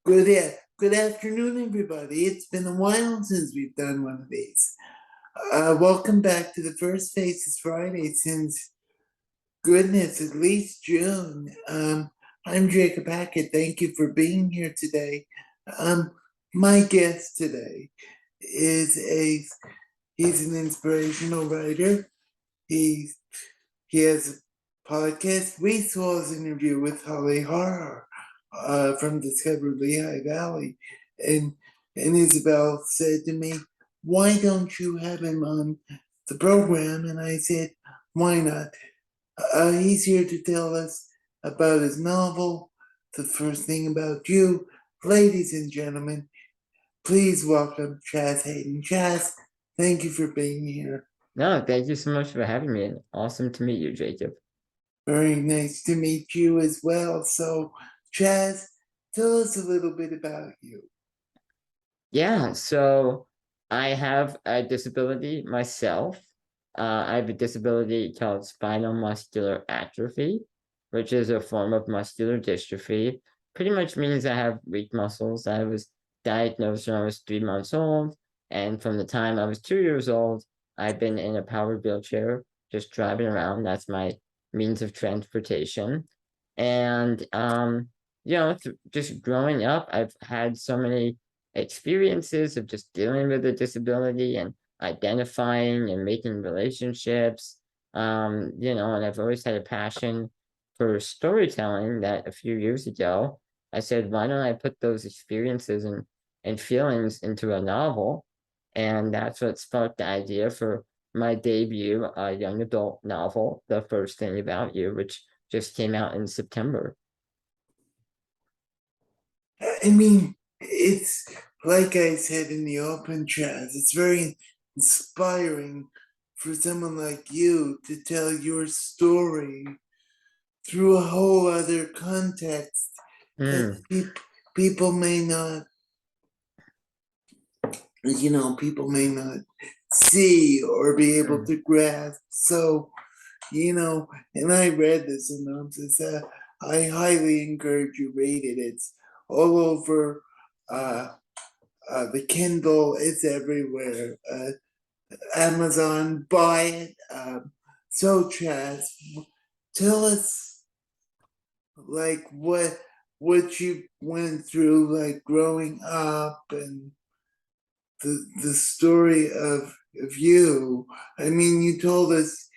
Good afternoon, everybody. It's been a while since we've done one of these. Welcome back to the First Faces Friday since goodness, at least June. I'm Jacob Hackett. Thank you for being here today. Um, my guest today is a he's an inspirational writer. He's he has a podcast. We saw his interview with Holly Harhar from Discover Lehigh Valley, and Isabel said to me, "Why don't you have him on the program?" And I said, "Why not? He's here to tell us about his novel, The First Thing About You." Ladies and gentlemen, please welcome Chaz Hayden. Chaz, thank you for being here. No, thank you so much for having me. Awesome to meet you, Jacob. Very nice to meet you as well. So, Chaz, tell us a little bit about you. Yeah, so I have a disability myself. I have a disability called spinal muscular atrophy, which is a form of muscular dystrophy. Pretty much means I have weak muscles. I was diagnosed when I was 3 months old, and from the time I was 2 years old, I've been in a powered wheelchair, just driving around. That's my means of transportation. And just growing up, I've had so many experiences of just dealing with a disability and identifying and making relationships. And I've always had a passion for storytelling that a few years ago I said, why don't I put those experiences and feelings into a novel? And that's what sparked the idea for my debut young adult novel, The First Thing About You, which just came out in September. I mean, it's like I said in the open, Chaz, it's very inspiring for someone like you to tell your story through a whole other context that Mm, people may not, people may not see or be able mm. to grasp. So, and I read the synopsis. I highly encourage you read it. It's all over uh, the Kindle. It's everywhere. Amazon, buy it. So, Chaz, tell us like what you went through, like growing up, and the story of you. I mean, you told us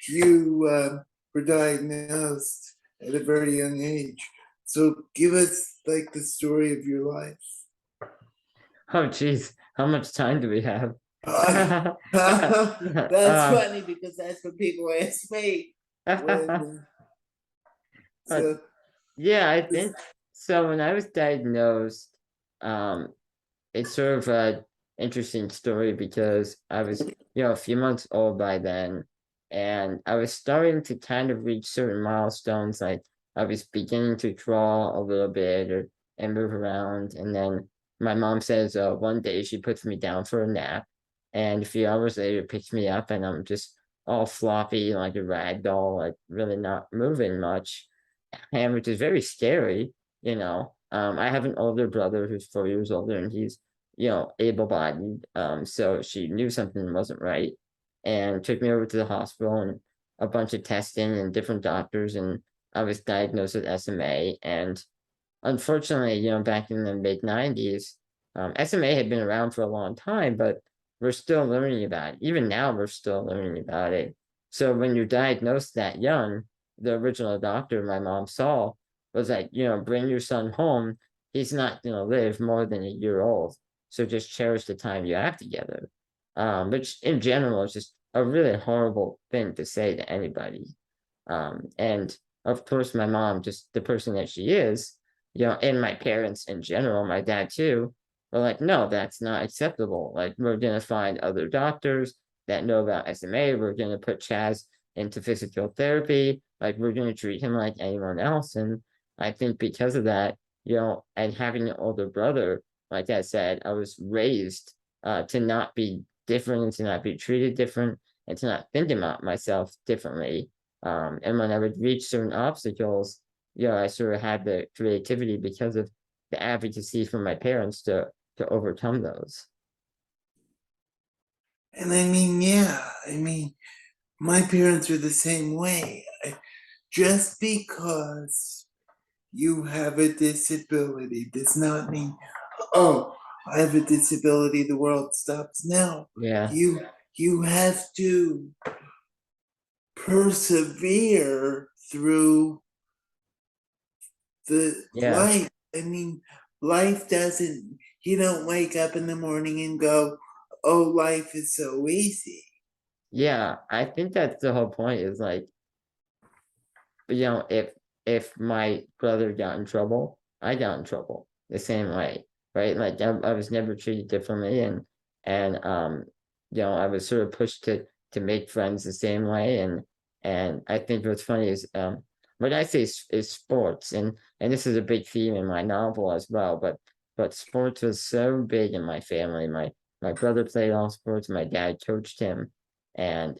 you were diagnosed at a very young age. So give us like the story of your life. Oh, geez, how much time do we have? That's funny because that's what people ask me when. Uh, So yeah, I this, think so. When I was diagnosed, um, it's sort of a interesting story because I was, a few months old by then, and I was starting to kind of reach certain milestones. Like I was beginning to crawl a little bit and move around, and then my mom says, one day she puts me down for a nap, and a few hours later picks me up, and I'm just all floppy like a rag doll, like really not moving much, and which is very scary. I have an older brother who's 4 years older, and he's able-bodied. So she knew something wasn't right and took me over to the hospital and a bunch of testing and different doctors, and I was diagnosed with SMA. And unfortunately, back in the mid 90s, SMA had been around for a long time, but we're still learning about it. Even now, we're still learning about it. So when you're diagnosed that young, the original doctor my mom saw was like, bring your son home. He's not going to live more than a year old. So just cherish the time you have together. Which in general is just a really horrible thing to say to anybody. And of course, my mom, just the person that she is, and my parents in general, my dad too, were like, no, that's not acceptable. Like, we're going to find other doctors that know about SMA. We're going to put Chaz into physical therapy. Like, we're going to treat him like anyone else. And I think because of that, and having an older brother, like I said, I was raised to not be different and to not be treated different and to not think about myself differently. And when I would reach certain obstacles, I sort of had the creativity because of the advocacy from my parents to overcome those. And I mean, yeah, I mean, my parents are the same way. Just because you have a disability does not mean, oh, I have a disability, the world stops now. Yeah, You have to persevere through the yeah, life. I mean, life doesn't, you don't wake up in the morning and go, oh, life is so easy. yeah. I think that's the whole point is like, if my brother got in trouble, I got in trouble the same way, right? Like I was never treated differently, and I was sort of pushed to make friends the same way, and I think what's funny is what I say is sports, and this is a big theme in my novel as well, but sports was so big in my family. My brother played all sports, my dad coached him, and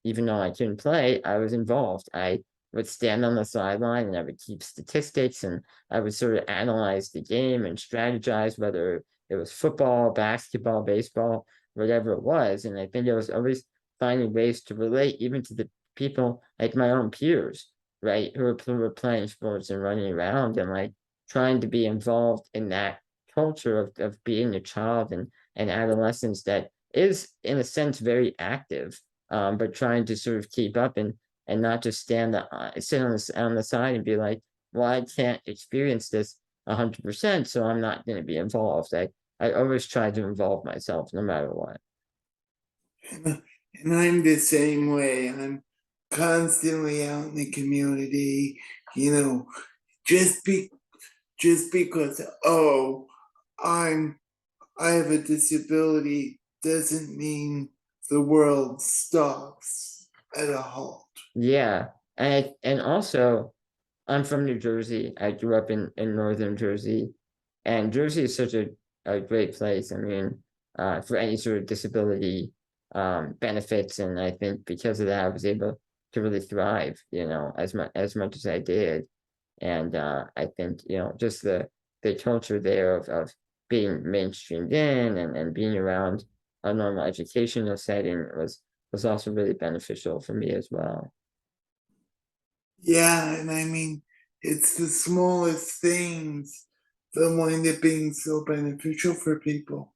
even though I couldn't play, I was involved. I would stand on the sideline and I would keep statistics and I would sort of analyze the game and strategize whether it was football, basketball, baseball, whatever it was. And I think I was always finding ways to relate even to the people like my own peers, right, who were playing sports and running around and like trying to be involved in that culture of being a child and adolescence that is in a sense very active, but trying to sort of keep up and not just sit on the side and be like, well, I can't experience this 100%, so I'm not going to be involved. I always try to involve myself no matter what. And I'm the same way. I'm constantly out in the community, you know, just be just because I'm I have a disability doesn't mean the world stops at a halt. Yeah, and also I'm from New Jersey. I grew up in northern Jersey, and Jersey is such a great place. I mean, for any sort of disability benefits, and I think because of that, I was able to really thrive. As much as I did, and I think just the culture there of being mainstreamed in and being around a normal educational setting was also really beneficial for me as well. Yeah, and I mean it's the smallest things that wind up being so beneficial for people.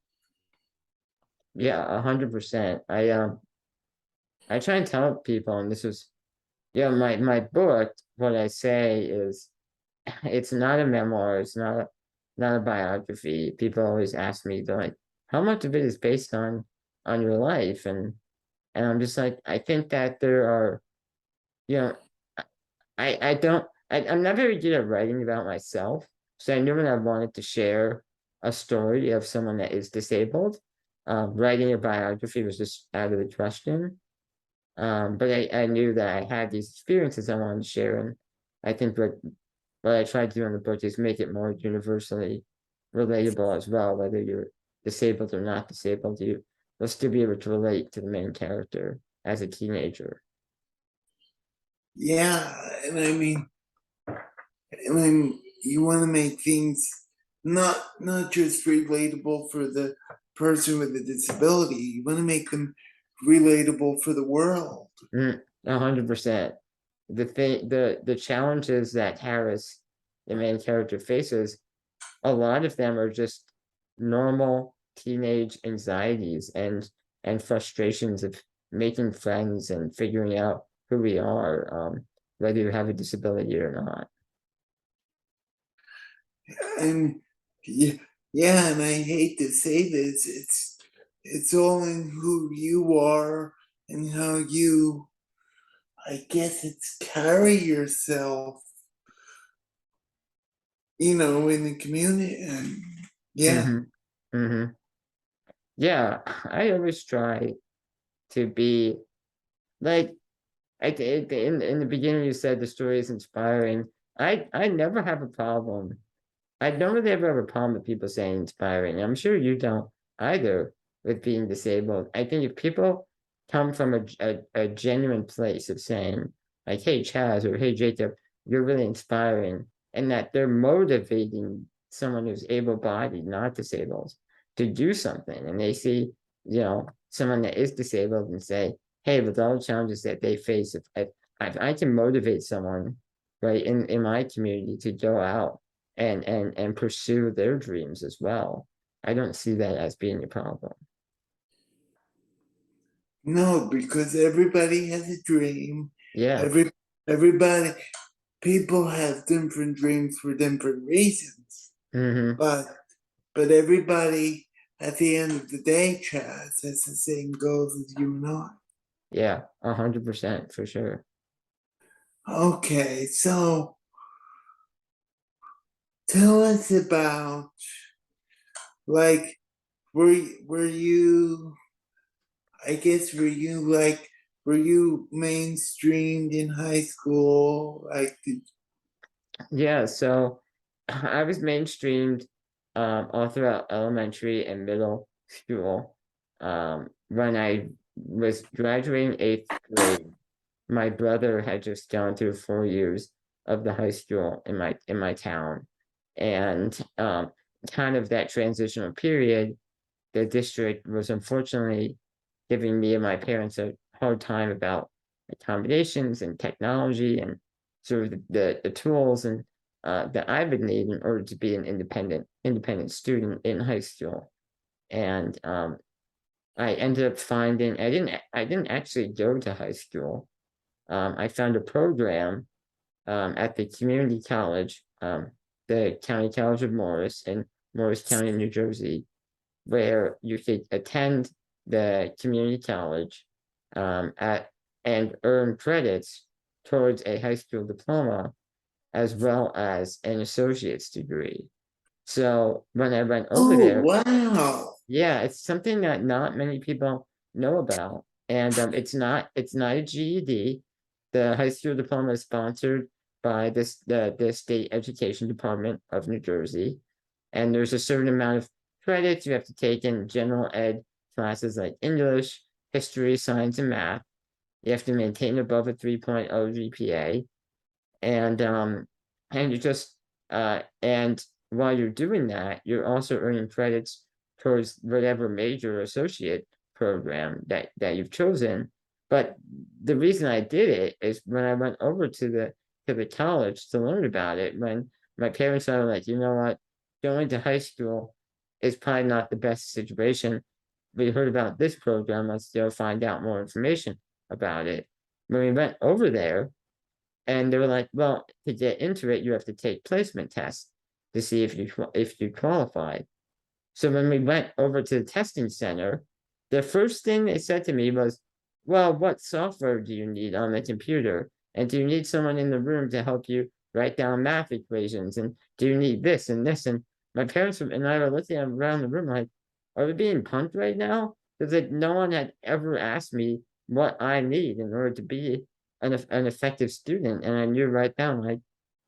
Yeah, 100%. I try and tell people, and this is my book. What I say is, it's not a memoir. It's not a biography. People always ask me, they're like, how much of it is based on your life? And I'm just like, I think that there are, you know, I don't, I'm not very good at writing about myself. So I knew when I wanted to share a story of someone that is disabled, writing a biography was just out of the question. But I knew that I had these experiences I wanted to share, and I think what I tried to do in the book is make it more universally relatable as well, whether you're disabled or not disabled, you'll still be able to relate to the main character as a teenager. Yeah, and I mean, and then you want to make things not just relatable for the person with the disability. You want to make them relatable for the world. 100%. The challenges that Harris, the main character, faces, a lot of them are just normal teenage anxieties and frustrations of making friends and figuring out who we are, whether you have a disability or not. And yeah, yeah, and I hate to say this, it's all in who you are and how you, I guess it's carry yourself, in the community. And yeah, Hmm. Hmm. Yeah, I always try to be like, in the beginning you said the story is inspiring. I never have a problem. I don't really ever have a problem with people saying inspiring. I'm sure you don't either with being disabled. I think if people come from a genuine place of saying, like, hey, Chaz, or hey, Jacob, you're really inspiring, and that they're motivating someone who's able-bodied, not disabled, to do something, and they see, someone that is disabled and say, hey, with all the challenges that they face, if I can motivate someone, right, in my community to go out and pursue their dreams as well, I don't see that as being a problem. No, because everybody has a dream. Yeah. Every everybody people have different dreams for different reasons. Mm-hmm. But everybody at the end of the day, Chaz, has the same goals as you and I. Yeah, 100% for sure. Okay, so tell us about, like, were you, I guess, were you mainstreamed in high school? Like, Yeah, so I was mainstreamed all throughout elementary and middle school. When I was graduating eighth grade, my brother had just gone through 4 years of the high school in my town, and kind of that transitional period, the district was unfortunately giving me and my parents a hard time about accommodations and technology and sort of the tools and that I would need in order to be an independent student in high school. And I ended up finding I didn't actually go to high school. I found a program at the community college, the County College of Morris in Morris County, New Jersey, where you could attend the community college at and earn credits towards a high school diploma as well as an associate's degree. So when I went over oh there, wow, yeah, it's something that not many people know about, and it's not a GED. The high school diploma is sponsored by the state education department of New Jersey, and there's a certain amount of credits you have to take in general ed classes like English, history, science, and math. You have to maintain above a 3.0 GPA, and and you just and while you're doing that, you're also earning credits towards whatever major associate program that you've chosen. But the reason I did it is when I went over to the college to learn about it, when my parents are like, you know what, going to high school is probably not the best situation. We heard about this program, let's go find out more information about it. When we went over there, and they were like, well, to get into it, you have to take placement tests to see if you qualify. So when we went over to the testing center, the first thing they said to me was, well, what software do you need on the computer? And do you need someone in the room to help you write down math equations? And do you need this and this? And my parents and I were looking around the room like, are we being punked right now? Because like no one had ever asked me what I need in order to be an effective student. And I knew right then, like,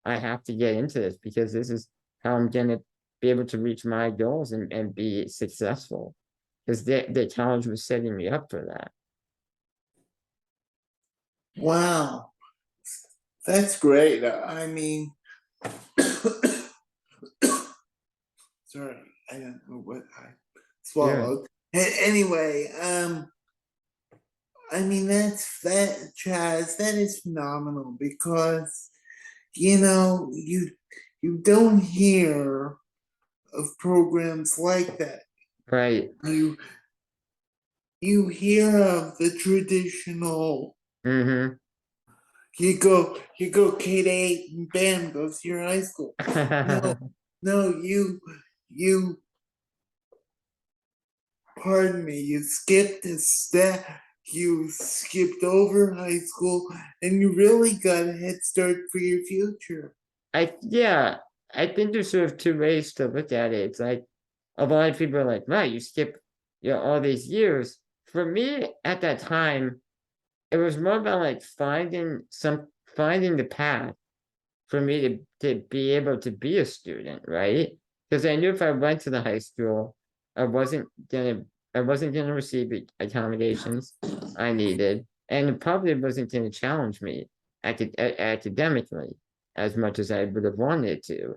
I have to get into this because this is how I'm gonna be able to reach my goals and be successful. Because the college was setting me up for that. wow, that's great. I mean, sorry, I don't know what I Yeah, swallowed. Anyway, I mean that, Chaz. That is phenomenal because you don't hear of programs like that. right. You you hear of the traditional. Mm-hmm. You go K-8 and bam goes to your high school. No, no, you pardon me, you skipped a step, you skipped over high school, and you really got a head start for your future. Yeah, I think there's sort of two ways to look at it. It's like a lot of people are like, wow, you skip, all these years. For me at that time, it was more about like finding the path for me to be able to be a student, right? Because I knew if I went to the high school, I wasn't gonna I wasn't gonna receive the accommodations I needed, and it probably wasn't gonna challenge me academically as much as I would have wanted to.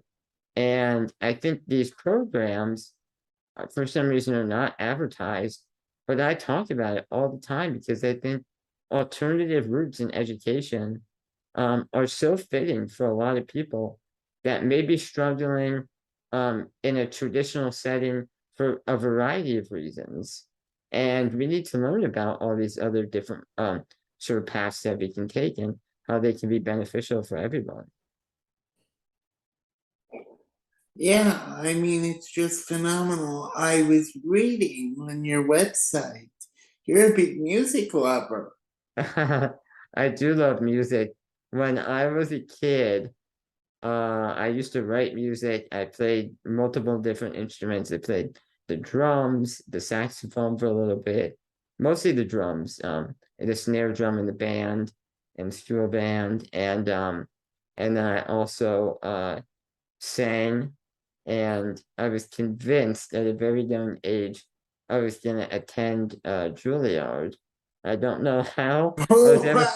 And I think these programs, for some reason, are not advertised, but I talk about it all the time because I think alternative routes in education are so fitting for a lot of people that may be struggling in a traditional setting for a variety of reasons. And we need to learn about all these other different sort of paths that we can take and how they can be beneficial for everyone. Yeah, I mean, it's just phenomenal. I was reading on your website, you're a big music lover. I do love music. When I was a kid, I used to write music. I played multiple different instruments. I played the drums, the saxophone for a little bit, mostly the drums, and the snare drum in the band and steel band, and then I also sang, and I was convinced at a very young age I was gonna attend Juilliard. I don't know how I was Oh, ever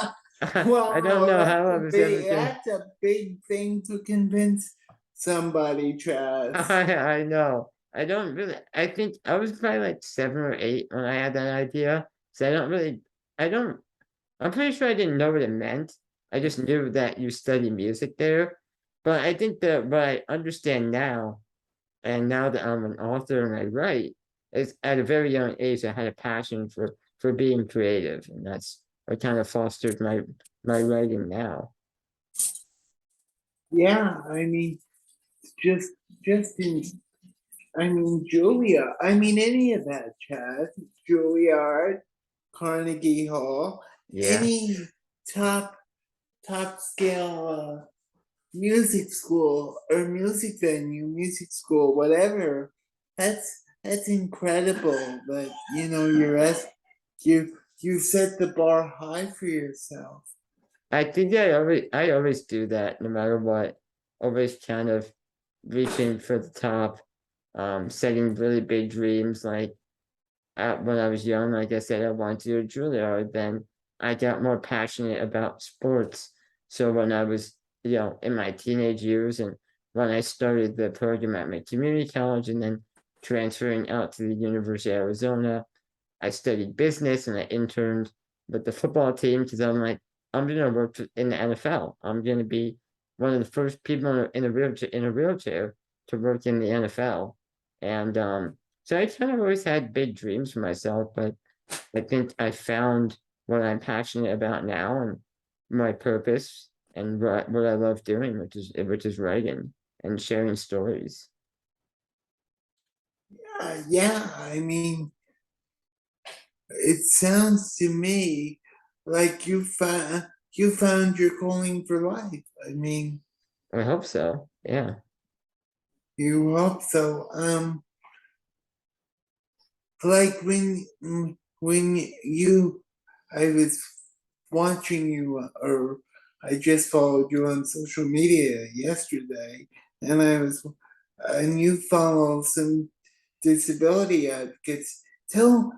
wow. I don't Wow, know how I was ever gonna that's a big thing to convince somebody, Chaz. I know. I don't really I think I was probably like 7 or 8 when I had that idea. So I don't I'm pretty sure I didn't know what it meant. I just knew that you study music there. But I think that what I understand now, and now that I'm an author and I write, is at a very young age I had a passion for being creative, and that's what kind of fostered my writing now. Yeah, I mean, just just in I mean Julia. I mean any of that, Chaz. Juilliard, Carnegie Hall, Yeah. any top top scale music school or music venue, music school, whatever. That's incredible. But you know you set the bar high for yourself. I think I always do that no matter what. Always kind of reaching for the top, setting really big dreams. Like when I was young, like I said, I wanted to do a Juilliard. Then I got more passionate about sports. So when I was, in my teenage years, and when I started the program at my community college, and then transferring out to the University of Arizona, I studied business and I interned with the football team because I'm like, I'm gonna work in the NFL. I'm gonna be one of the first people in a wheelchair to work in the NFL. And so I kind of always had big dreams for myself, but I think I found what I'm passionate about now and my purpose and what I love doing, which is writing and sharing stories. Yeah, I mean, it sounds to me like you found your calling for life. I mean, I hope so. Yeah. you hope so. Like when you I was watching you or I just followed you on social media yesterday and and you follow some disability advocates. Tell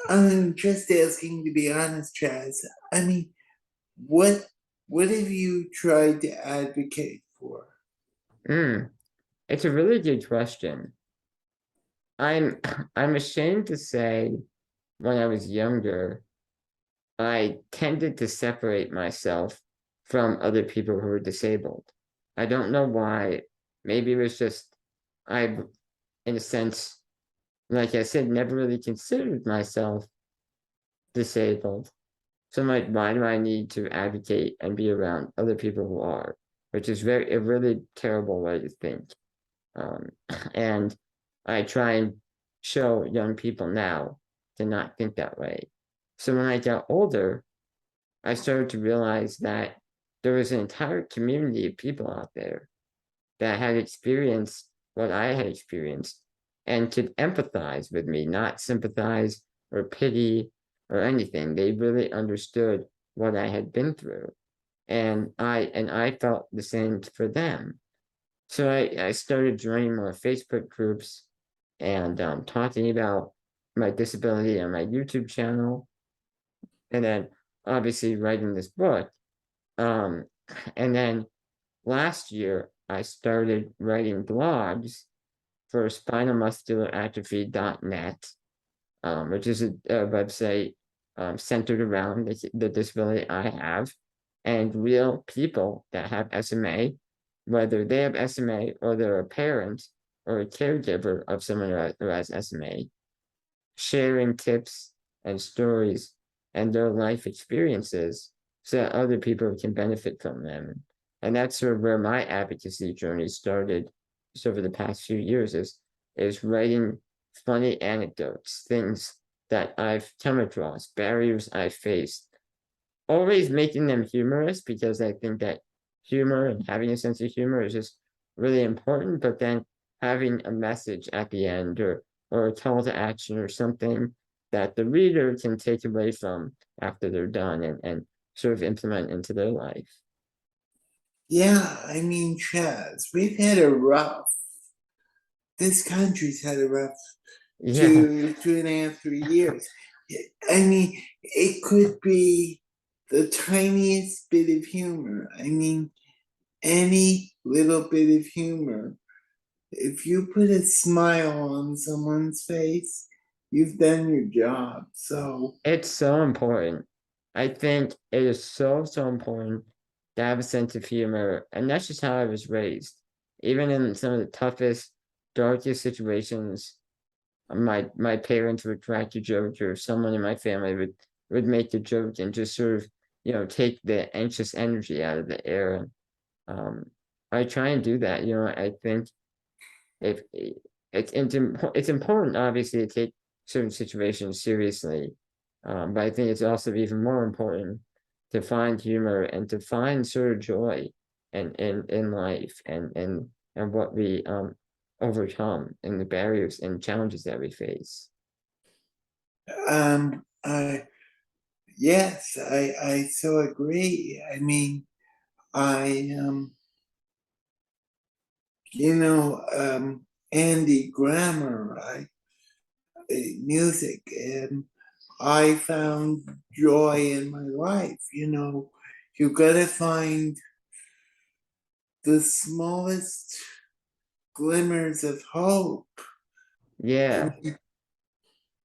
I'm just asking to be honest, Chaz. I mean, what what have you tried to advocate for? Mm, it's a really good question. I'm I'm ashamed to say when I was younger, I tended to separate myself from other people who were disabled. I don't know why. Maybe it was just I, in a sense, like I said, never really considered myself disabled. So I'm like, why do I need to advocate and be around other people who are? Which is a really terrible way to think. Um, and I try and show young people now to not think that way. So when I got older, I started to realize that there was an entire community of people out there that had experienced what I had experienced and could empathize with me, not sympathize or pity or anything. They really understood what I had been through. And I felt the same for them. So I started joining more Facebook groups and talking about my disability on my YouTube channel, and then obviously writing this book. Um, and then last year, I started writing blogs for spinalmuscularatrophy.net, which is a website centered around the disability I have, and real people that have SMA, whether they have SMA or they're a parent or a caregiver of someone who has SMA, sharing tips and stories and their life experiences so that other people can benefit from them. And that's sort of where my advocacy journey started just over the past few years is writing funny anecdotes, things that I've come across, barriers I've faced, always making them humorous because I think that humor and having a sense of humor is just really important, but then having a message at the end or a call to action or something that the reader can take away from after they're done and sort of implement into their life. Yeah, I mean, Chaz, we've had a rough, this country's had a rough Yeah, 2.5, 3 years. I mean, it could be the tiniest bit of humor. I mean, any little bit of humor. If you put a smile on someone's face, you've done your job. So, it's so important. I think it is so important to have a sense of humor, and that's just how I was raised. Even in some of the toughest, darkest situations, my parents would crack a joke, or someone in my family would make the joke and just sort of take the anxious energy out of the air. Um, I try and do that. I think if it's important, obviously, to take certain situations seriously, but I think it's also even more important to find humor and to find sort of joy in life and what we overcome and the barriers and challenges that we face. um, uh, yes, I so agree. I mean, I, Andy Grammer, music, and I found joy in my life. You gotta find the smallest glimmers of hope. Yeah, And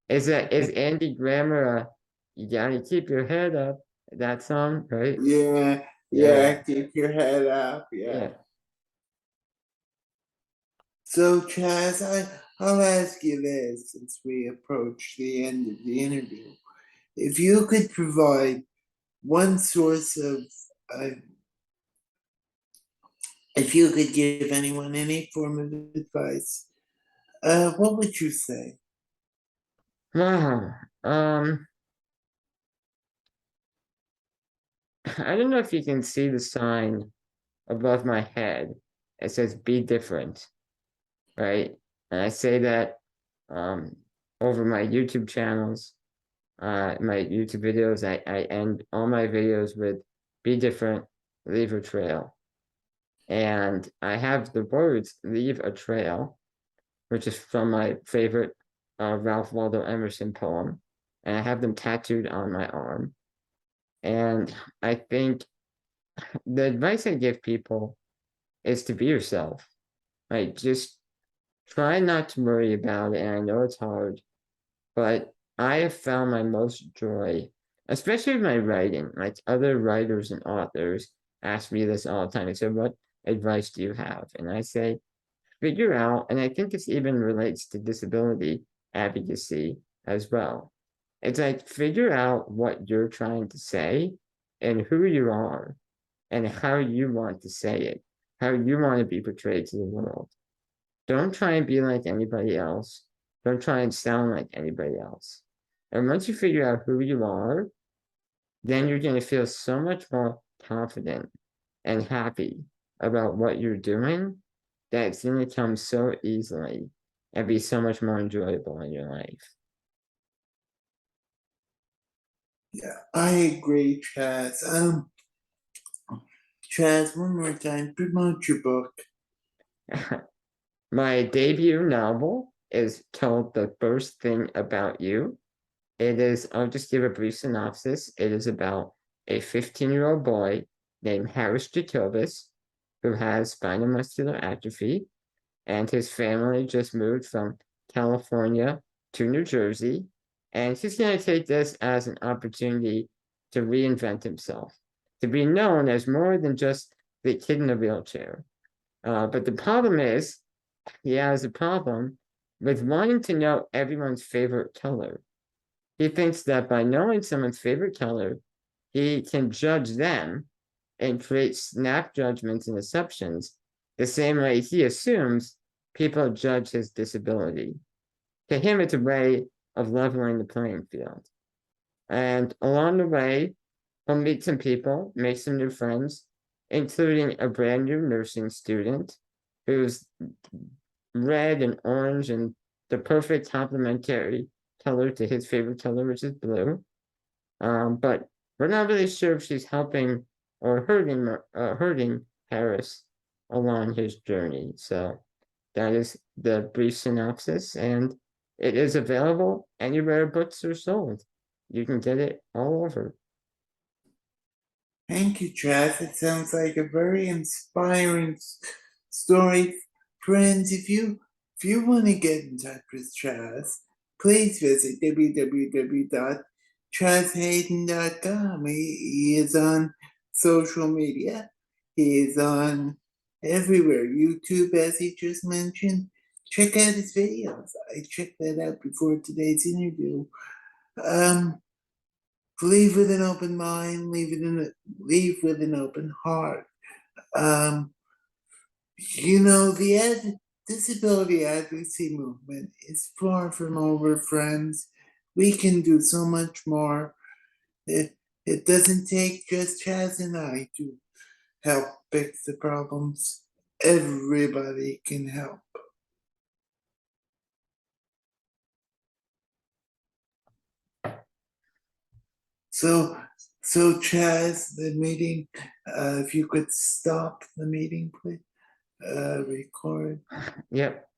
is Andy Grammer? You gotta keep your head up. That song, right? yeah, yeah, Yeah, keep your head up. Yeah. yeah. So, Chaz, I'll ask you this since we approach the end of the interview. If you could provide one source of, uh, if you could give anyone any form of advice, what would you say? Wow. I don't know if you can see the sign above my head. It says "Be different," right? And I say that um over my YouTube channels, my YouTube videos. I end all my videos with "Be different, leave a trail," and I have the words "Leave a trail," which is from my favorite Ralph Waldo Emerson poem, and I have them tattooed on my arm. And I think the advice I give people is to be yourself. Like, just try not to worry about it. And I know it's hard, but I have found my most joy, especially with my writing. Like, other writers and authors ask me this all the time. They say, "What advice do you have?" And I say, figure out, and I think this even relates to disability advocacy as well. It's like, figure out what you're trying to say and who you are and how you want to say it, how you want to be portrayed to the world. Don't try and be like anybody else. Don't try and sound like anybody else. And once you figure out who you are, then you're going to feel so much more confident and happy about what you're doing that it's going to come so easily and be so much more enjoyable in your life. Yeah, I agree, Chaz. Chaz, one more time, promote your book. My debut novel is called The First Thing About You. I'll just give a brief synopsis. It is about a 15-year-old boy named Harris Jacobus who has spinal muscular atrophy, and his family just moved from California to New Jersey, and he's going to take this as an opportunity to reinvent himself, to be known as more than just the kid in a wheelchair. But the problem is, he has a problem with wanting to know everyone's favorite color. He thinks that by knowing someone's favorite color, he can judge them and create snap judgments and assumptions the same way he assumes people judge his disability. To him, it's a way of leveling the playing field. And along the way, he'll meet some people, make some new friends, including a brand new nursing student who's red and orange and the perfect complementary color to his favorite color, which is blue. But we're not really sure if she's helping or hurting Harris along his journey. So that is the brief synopsis, and it is available anywhere books are sold. You can get it all over. Thank you, Chaz. It sounds like a very inspiring story. Friends, if you want to get in touch with Chaz, please visit www.chazhayden.com. He is on social media. He is on everywhere. YouTube, as he just mentioned. Check out his videos. I checked that out before today's interview. Leave with an open mind, leave with an open heart. The disability advocacy movement is far from over, friends. We can do so much more. It doesn't take just Chaz and I to help fix the problems. Everybody can help. So Chaz, the meeting, if you could stop the meeting, please. Record. Yep.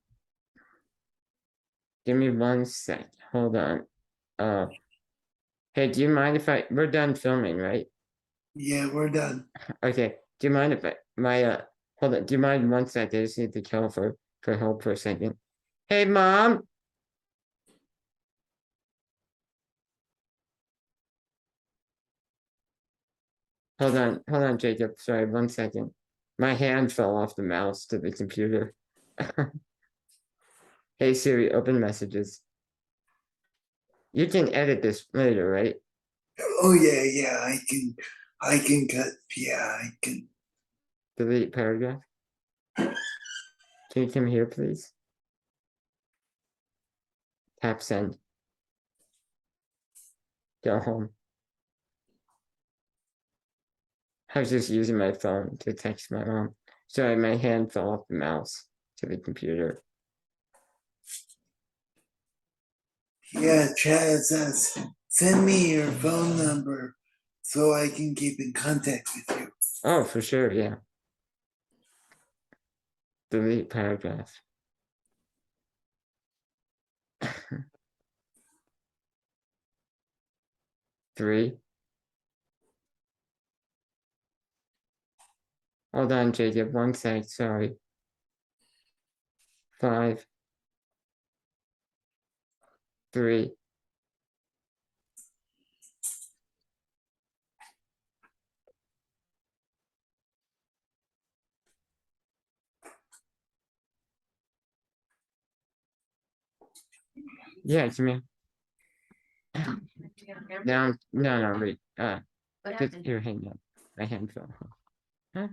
Give me 1 sec. Hold on. Hey, do you mind if we're done filming, right? Yeah, we're done. Okay. Do you mind if hold on, do you mind 1 sec? I just need to call for help for a second. Hey, Mom! Hold on, Jacob. Sorry, 1 second. My hand fell off the mouse to the computer. Hey Siri, open messages. You can edit this later, right? Oh yeah, I can cut, yeah, I can. Delete paragraph. Can you come here, please? Tap send. Go home. I was just using my phone to text my mom. Sorry, my hand fell off the mouse to the computer. Yeah, Chaz says, send me your phone number so I can keep in contact with you. Oh, for sure, yeah. Delete paragraph. Three. Hold on, Jacob. 1 sec. Sorry. 5. 3. Yeah, it's me. No, wait. Just here, hang on. My hand fell off. Huh?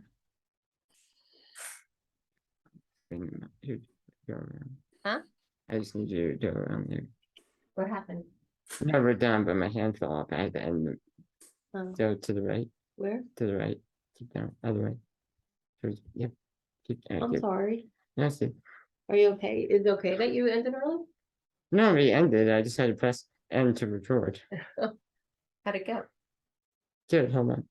Here, go around. Huh? I just need you to go around there. What happened? No, we're done, but my hand fell off. I had to end it. Oh, Go to the right. where? To the right. Keep down. Other way. Yep. Keep I'm sorry. No, see. Are you okay? Is it okay that you ended early? No, we ended. I just had to press end to record. How'd it go? Good, hold on.